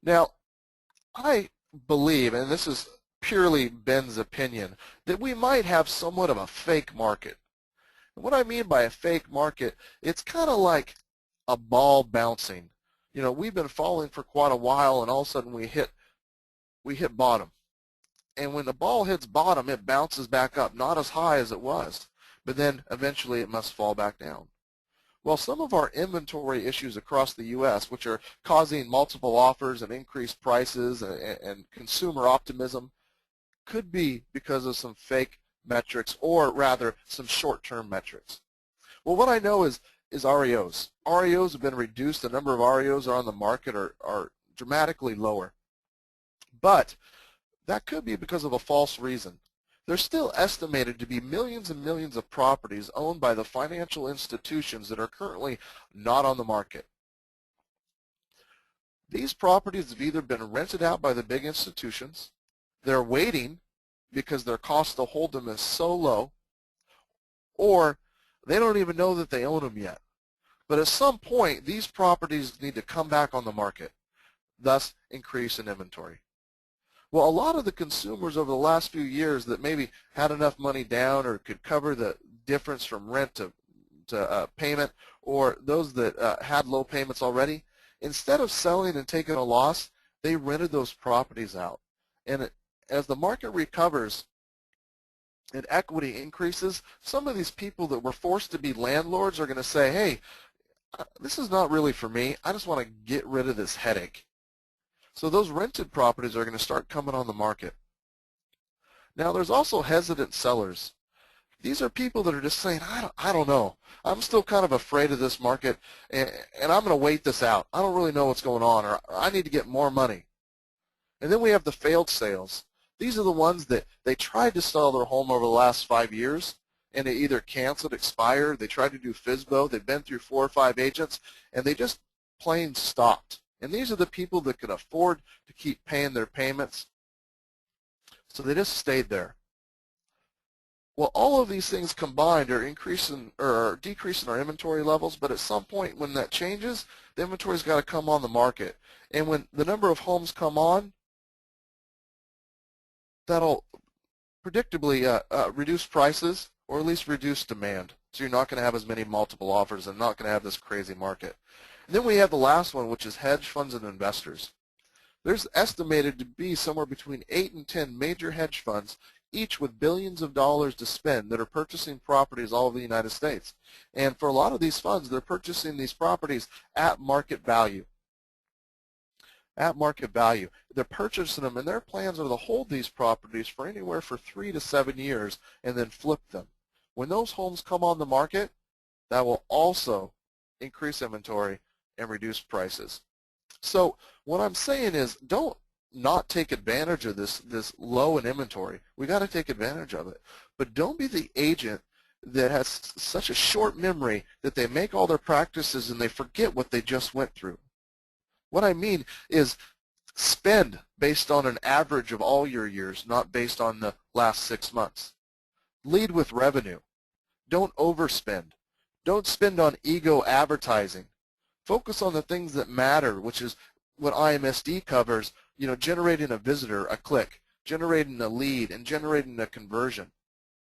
Now, I believe, and this is purely Ben's opinion, that we might have somewhat of a fake market. And what I mean by a fake market, it's kind of like a ball bouncing. You know, we've been falling for quite a while, and all of a sudden we hit bottom. And when the ball hits bottom, it bounces back up, not as high as it was, but then eventually it must fall back down. Well, some of our inventory issues across the U.S., which are causing multiple offers and increased prices and consumer optimism, could be because of some fake metrics, or rather some short-term metrics. Well, what I know is REOs. REOs have been reduced. The number of REOs are on the market are dramatically lower. But that could be because of a false reason. There's still estimated to be millions and millions of properties owned by the financial institutions that are currently not on the market. These properties have either been rented out by the big institutions, they're waiting because their cost to hold them is so low, or they don't even know that they own them yet. But at some point, these properties need to come back on the market, thus increase in inventory. Well, a lot of the consumers over the last few years that maybe had enough money down or could cover the difference from rent to payment, or those that had low payments already, instead of selling and taking a loss, they rented those properties out. And as the market recovers and equity increases, some of these people that were forced to be landlords are going to say, hey, this is not really for me. I just want to get rid of this headache. So those rented properties are going to start coming on the market. Now, there's also hesitant sellers. These are people that are just saying, I don't know. I'm still kind of afraid of this market, and I'm going to wait this out. I don't really know what's going on, or I need to get more money. And then we have the failed sales. These are the ones that they tried to sell their home over the last 5 years, and they either canceled, expired, they tried to do FSBO, they've been through 4 or 5 agents, and they just plain stopped. And these are the people that could afford to keep paying their payments, so they just stayed there. Well, all of these things combined are increasing or decreasing our inventory levels, but at some point when that changes, the inventory's got to come on the market. And when the number of homes come on, that'll predictably reduce prices, or at least reduce demand. So you're not going to have as many multiple offers and not going to have this crazy market. And then we have the last one, which is hedge funds and investors. There's estimated to be somewhere between 8 and 10 major hedge funds, each with billions of dollars to spend, that are purchasing properties all over the United States. And for a lot of these funds, they're purchasing these properties at market value. At market value. They're purchasing them, and their plans are to hold these properties for anywhere from 3 to 7 years and then flip them. When those homes come on the market, that will also increase inventory and reduce prices. So what I'm saying is, don't not take advantage of this low in inventory. We got to take advantage of it. But don't be the agent that has such a short memory that they make all their practices and they forget what they just went through. What I mean is, spend based on an average of all your years, not based on the last 6 months. Lead with revenue. Don't overspend. Don't spend on ego advertising. Focus on the things that matter, which is what IMSD covers, generating a visitor, a click, generating a lead, and generating a conversion.